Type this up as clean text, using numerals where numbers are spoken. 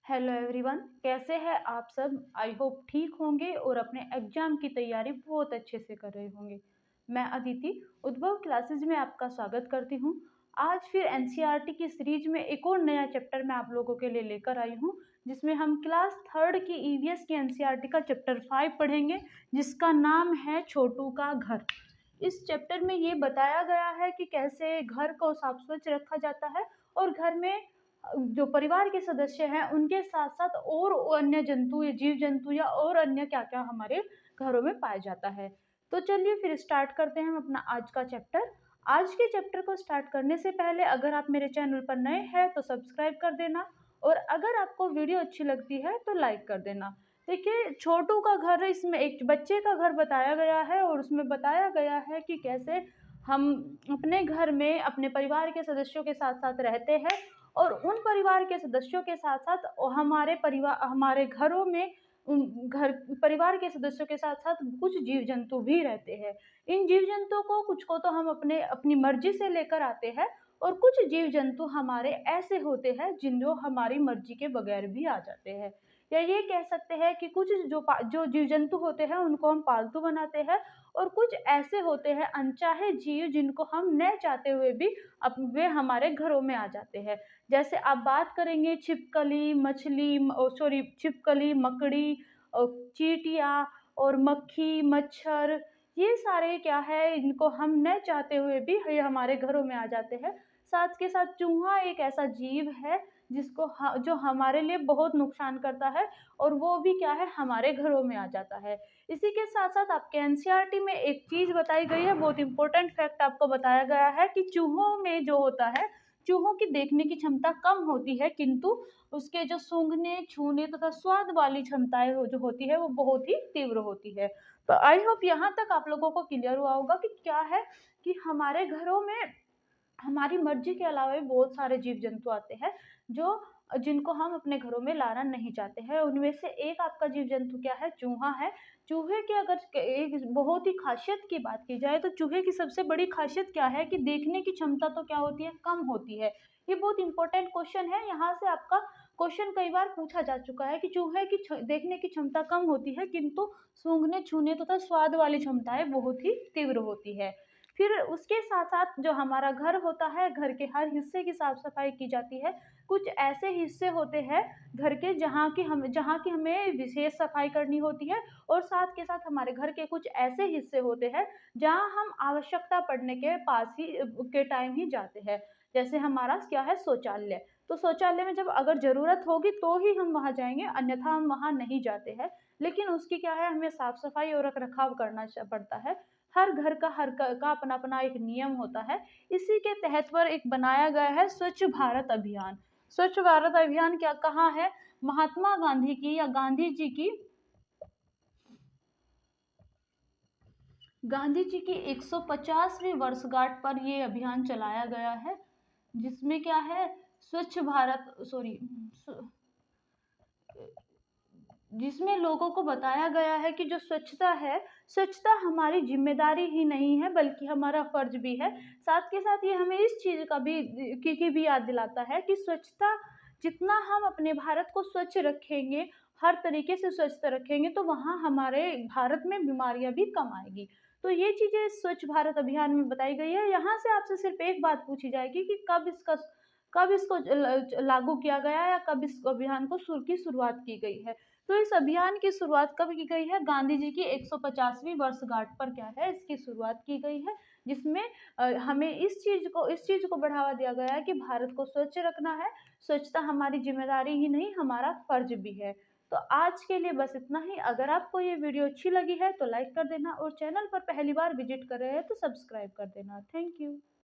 Hello everyone, कैसे हैं आप सब। आई होप ठीक होंगे और अपने एग्जाम की तैयारी बहुत अच्छे से कर रहे होंगे। मैं अदिति उद्भव क्लासेस में आपका स्वागत करती हूँ। आज फिर एनसीईआरटी की सीरीज में एक और नया चैप्टर मैं आप लोगों के लिए लेकर आई हूँ, जिसमें हम क्लास थर्ड की ईवीएस की एनसीईआरटी का चैप्टर 5 पढ़ेंगे, जिसका नाम है छोटू का घर। इस चैप्टर में ये बताया गया है कि कैसे घर को साफ स्वच्छ रखा जाता है और घर में जो परिवार के सदस्य हैं उनके साथ साथ और अन्य जंतु या जीव जंतु या और अन्य क्या क्या हमारे घरों में पाया जाता है। तो चलिए फिर स्टार्ट करते हैं हम अपना आज का चैप्टर। आज के चैप्टर को स्टार्ट करने से पहले अगर आप मेरे चैनल पर नए हैं तो सब्सक्राइब कर देना, और अगर आपको वीडियो अच्छी लगती है तो लाइक कर देना। देखिए, छोटू का घर, इसमें एक बच्चे का घर बताया गया है और उसमें बताया गया है कि कैसे हम अपने घर में अपने परिवार के सदस्यों के साथ साथ रहते हैं, और उन परिवार के सदस्यों के साथ साथ हमारे घरों में घर परिवार के सदस्यों के साथ साथ कुछ जीव जंतु भी रहते हैं। इन जीव जंतुओं को कुछ को तो हम अपनी मर्जी से लेकर आते हैं, और कुछ जीव जंतु हमारे ऐसे होते हैं जो हमारी मर्जी के बगैर भी आ जाते हैं। या ये कह सकते हैं कि कुछ जो जीव जंतु होते हैं उनको हम पालतू बनाते हैं, और कुछ ऐसे होते हैं अनचाहे जीव जिनको हम न चाहते हुए भी वे हमारे घरों में आ जाते हैं। जैसे आप बात करेंगे छिपकली, छिपकली, मकड़ी और चींटियाँ और मक्खी, मच्छर, ये सारे क्या है, इनको हम न चाहते हुए भी ये हमारे घरों में आ जाते हैं। साथ के साथ चूहा एक ऐसा जीव है जो हमारे लिए बहुत नुकसान करता है, और वो भी क्या है, हमारे घरों में आ जाता है। इसी के साथ साथ आपके एनसीईआरटी में एक चीज बताई गई है, बहुत इंपॉर्टेंट फैक्ट आपको बताया गया है कि चूहों में जो होता है, चूहों की देखने की क्षमता कम होती है, किंतु उसके जो सूंघने, छूने तथा स्वाद वाली क्षमताएं जो होती है वो बहुत ही तीव्र होती है। तो आई होप यहाँ तक आप लोगों को क्लियर हुआ होगा कि क्या है कि हमारे घरों में हमारी मर्जी के अलावा भी बहुत सारे जीव जंतु आते हैं जो जिनको हम अपने घरों में लाना नहीं चाहते हैं। उनमें से एक आपका जीव जंतु क्या है, चूहा है। चूहे की अगर एक बहुत ही खासियत की बात की जाए तो चूहे की सबसे बड़ी खासियत क्या है कि देखने की क्षमता तो क्या होती है, कम होती है। ये बहुत इंपॉर्टेंट क्वेश्चन है, यहाँ से आपका क्वेश्चन कई बार पूछा जा चुका है कि चूहे की देखने की क्षमता कम होती है, किंतु सूंघने, छूने तथा स्वाद वाली क्षमताएं बहुत ही तीव्र होती है। फिर उसके साथ साथ जो हमारा घर होता है, घर के हर हिस्से की साफ सफाई की जाती है। कुछ ऐसे हिस्से होते हैं घर के जहाँ की हमें विशेष सफाई करनी होती है, और साथ के साथ हमारे घर के कुछ ऐसे हिस्से होते हैं जहाँ हम आवश्यकता पड़ने के पास ही के टाइम ही जाते हैं। जैसे हमारा क्या है, शौचालय। तो शौचालय में जब अगर जरूरत होगी तो ही हम वहाँ जाएंगे, अन्यथा हम वहाँ नहीं जाते हैं। लेकिन उसकी क्या है, हमें साफ सफाई और रख रखाव करना पड़ता है। हर घर का अपना अपना एक नियम होता है। इसी के तहत पर एक बनाया गया है स्वच्छ भारत अभियान। स्वच्छ भारत अभियान क्या कहाँ है, महात्मा गांधी की या गांधी जी की 150वीं वर्षगांठ पर ये अभियान चलाया गया है, जिसमें क्या है, स्वच्छ भारत सॉरी जिसमें लोगों को बताया गया है कि जो स्वच्छता है, स्वच्छता हमारी जिम्मेदारी ही नहीं है बल्कि हमारा फर्ज भी है। साथ के साथ ये हमें इस चीज का भी की भी याद दिलाता है कि स्वच्छता, जितना हम अपने भारत को स्वच्छ रखेंगे, हर तरीके से स्वच्छ रखेंगे, तो वहाँ हमारे भारत में बीमारियां भी कम आएगी। तो ये चीजें स्वच्छ भारत अभियान में बताई गई है। यहाँ से आपसे सिर्फ एक बात पूछी जाएगी कि कब इसको लागू किया गया या कब इस अभियान की शुरुआत की गई है। तो इस अभियान की शुरुआत कब की गई है, गांधी जी की 150वीं वर्षगांठ पर क्या है, इसकी शुरुआत की गई है, जिसमें हमें इस चीज को बढ़ावा दिया गया है कि भारत को स्वच्छ रखना है। स्वच्छता हमारी जिम्मेदारी ही नहीं, हमारा फर्ज भी है। तो आज के लिए बस इतना ही। अगर आपको ये वीडियो अच्छी लगी है तो लाइक कर देना, और चैनल पर पहली बार विजिट कर रहे हैं तो सब्सक्राइब कर देना। Thank you.